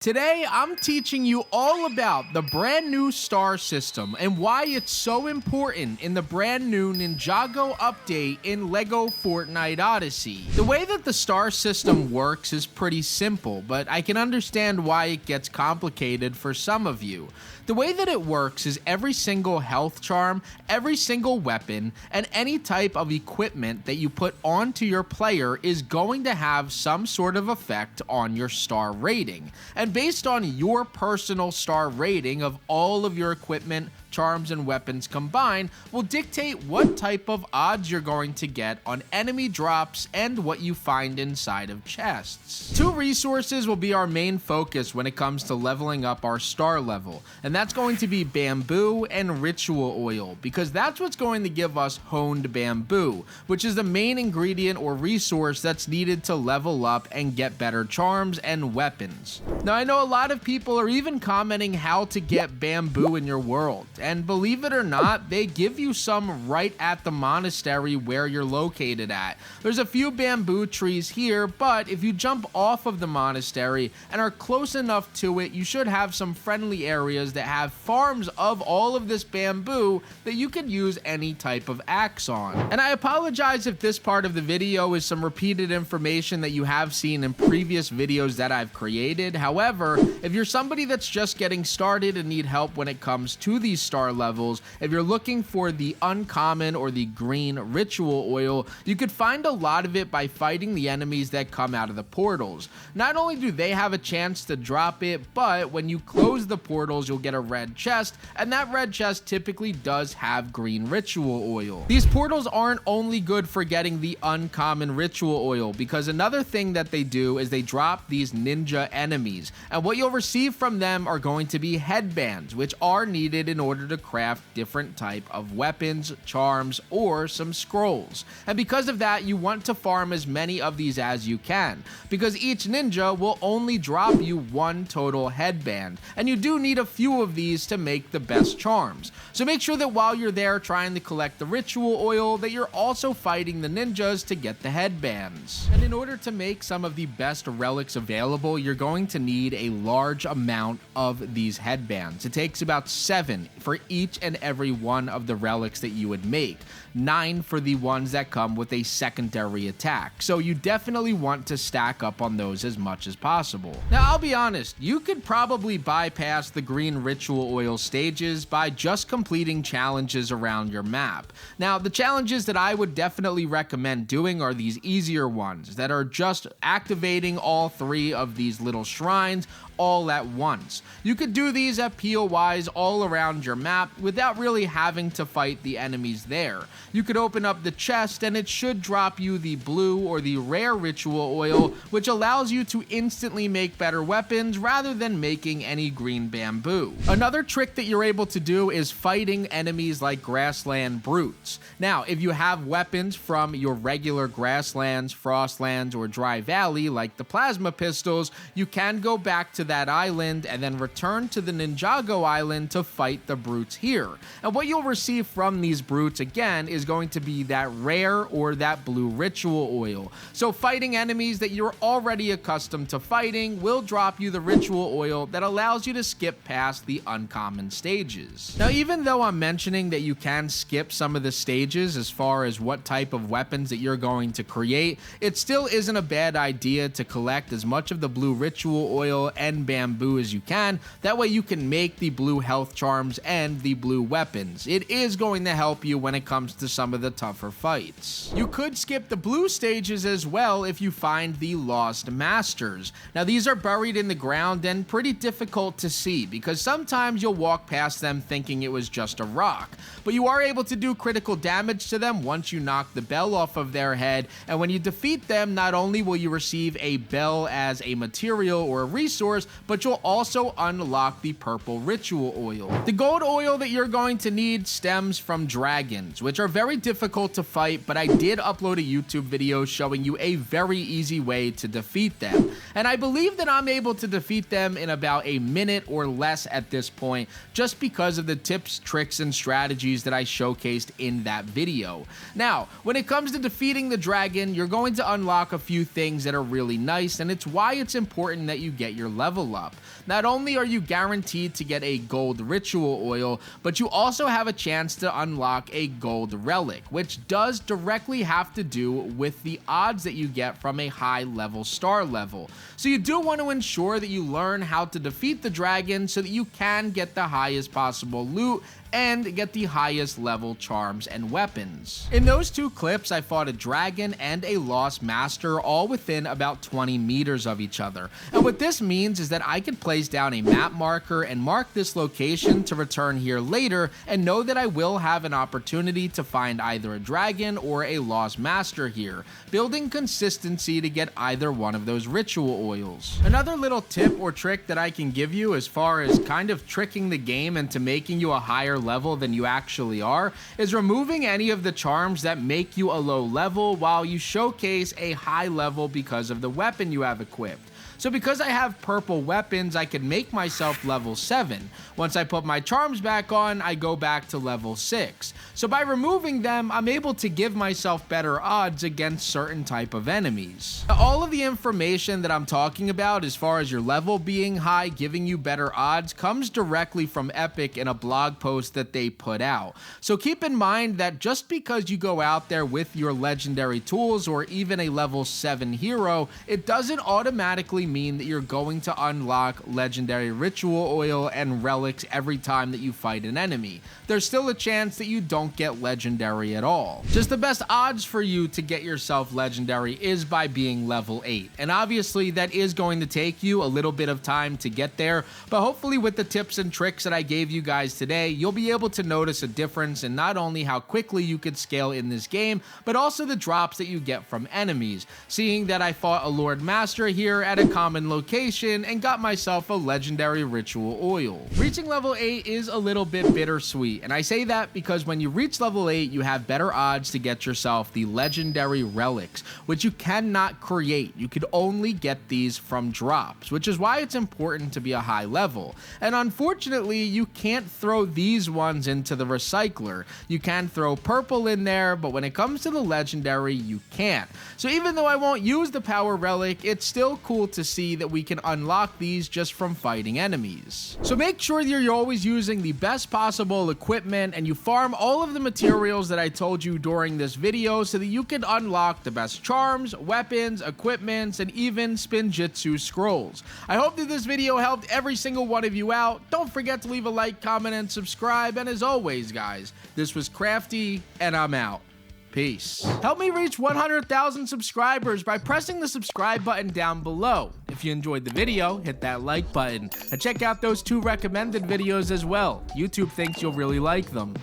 Today, I'm teaching you all about the brand new star system and why it's so important in the brand new Ninjago update in LEGO Fortnite Odyssey. The way that the star system works is pretty simple, but I can understand why it gets complicated for some of you. The way that it works is every single health charm, every single weapon, and any type of equipment that you put onto your player is going to have some sort of effect on your star rating. And based on your personal star rating of all of your equipment, charms, and weapons combined will dictate what type of odds you're going to get on enemy drops and what you find inside of chests. Two resources will be our main focus when it comes to leveling up our star level, and that's going to be bamboo and ritual oil, because that's what's going to give us honed bamboo, which is the main ingredient or resource that's needed to level up and get better charms and weapons. Now, I know a lot of people are even commenting how to get bamboo in your world. And believe it or not, they give you some right at the monastery where you're located at. There's a few bamboo trees here, but if you jump off of the monastery and are close enough to it, you should have some friendly areas that have farms of all of this bamboo that you can use any type of axe on. And I apologize if this part of the video is some repeated information that you have seen in previous videos that I've created. However, if you're somebody that's just getting started and need help when it comes to these star levels, if you're looking for the uncommon or the green ritual oil, you could find a lot of it by fighting the enemies that come out of the portals. Not only do they have a chance to drop it, but when you close the portals, you'll get a red chest, and that red chest typically does have green ritual oil. These portals aren't only good for getting the uncommon ritual oil, because another thing that they do is they drop these ninja enemies, and what you'll receive from them are going to be headbands, which are needed in order to craft different type of weapons, charms, or some scrolls. And because of that, you want to farm as many of these as you can, because each ninja will only drop you one total headband, and you do need a few of these to make the best charms. So make sure that while you're there trying to collect the ritual oil, that you're also fighting the ninjas to get the headbands. And in order to make some of the best relics available, you're going to need a large amount of these headbands. It takes about 7 for each and every one of the relics that you would make. 9 for the ones that come with a secondary attack. So you definitely want to stack up on those as much as possible. Now, I'll be honest, you could probably bypass the green ritual oil stages by just completing challenges around your map. Now, the challenges that I would definitely recommend doing are these easier ones that are just activating all 3 of these little shrines all at once. You could do these at POIs all around your map without really having to fight the enemies there. You could open up the chest and it should drop you the blue or the rare ritual oil, which allows you to instantly make better weapons rather than making any green bamboo. Another trick that you're able to do is fighting enemies like grassland brutes. Now, if you have weapons from your regular grasslands, frostlands, or dry valley like the plasma pistols, you can go back to that island and then return to the Ninjago island to fight the brutes here. And what you'll receive from these brutes again is going to be that rare or that blue ritual oil. So fighting enemies that you're already accustomed to fighting will drop you the ritual oil that allows you to skip past the uncommon stages. Now, even though I'm mentioning that you can skip some of the stages as far as what type of weapons that you're going to create, it still isn't a bad idea to collect as much of the blue ritual oil and bamboo as you can. That way you can make the blue health charms and the blue weapons. It is going to help you when it comes to some of the tougher fights. You could skip the blue stages as well if you find the lost masters. Now, these are buried in the ground and pretty difficult to see because sometimes you'll walk past them thinking it was just a rock, but you are able to do critical damage to them once you knock the bell off of their head. And when you defeat them, not only will you receive a bell as a material or a resource, but you'll also unlock the purple ritual oil. The gold oil that you're going to need stems from dragons, which are very difficult to fight, but I did upload a YouTube video showing you a very easy way to defeat them. And I believe that I'm able to defeat them in about a minute or less at this point, just because of the tips, tricks, and strategies that I showcased in that video. Now, when it comes to defeating the dragon, you're going to unlock a few things that are really nice, and it's why it's important that you get your level level up. Not only are you guaranteed to get a gold ritual oil, but you also have a chance to unlock a gold relic, which does directly have to do with the odds that you get from a high level star level. So you do want to ensure that you learn how to defeat the dragon so that you can get the highest possible loot and get the highest level charms and weapons. In those two clips, I fought a dragon and a lost master all within about 20 meters of each other. And what this means is that I can place down a map marker and mark this location to return here later and know that I will have an opportunity to find either a dragon or a lost master here, building consistency to get either one of those ritual oils. Another little tip or trick that I can give you as far as kind of tricking the game into making you a higher level than you actually are is removing any of the charms that make you a low level while you showcase a high level because of the weapon you have equipped. So because I have purple weapons, I can make myself level 7. Once I put my charms back on, I go back to level 6. So by removing them, I'm able to give myself better odds against certain type of enemies. Now, all of the information that I'm talking about as far as your level being high, giving you better odds, comes directly from Epic in a blog post that they put out. So keep in mind that just because you go out there with your legendary tools or even a level 7 hero, it doesn't automatically mean that you're going to unlock legendary ritual oil and relics every time that you fight an enemy. There's still a chance that you don't get legendary at all. Just the best odds for you to get yourself legendary is by being level 8. And obviously that is going to take you a little bit of time to get there, but hopefully with the tips and tricks that I gave you guys today, you'll be able to notice a difference in not only how quickly you could scale in this game, but also the drops that you get from enemies. Seeing that I fought a Lord Master here at a common location and got myself a legendary ritual oil. Reaching level 8 is a little bit bittersweet, and I say that because when you reach level 8, you have better odds to get yourself the legendary relics, which you cannot create. You could only get these from drops, which is why it's important to be a high level. And unfortunately, you can't throw these ones into the recycler. You can throw purple in there, but when it comes to the legendary, you can't. So even though I won't use the power relic, it's still cool to see that we can unlock these just from fighting enemies. So make sure that you're always using the best possible equipment and you farm all of the materials that I told you during this video so that you can unlock the best charms, weapons, equipments, and even spinjitzu scrolls. I hope that this video helped every single one of you out. Don't forget to leave a like, comment, and subscribe. And as always, guys, this was Crafty, and I'm out. Peace. Help me reach 100,000 subscribers by pressing the subscribe button down below. If you enjoyed the video, hit that like button and check out those 2 recommended videos as well. YouTube thinks you'll really like them.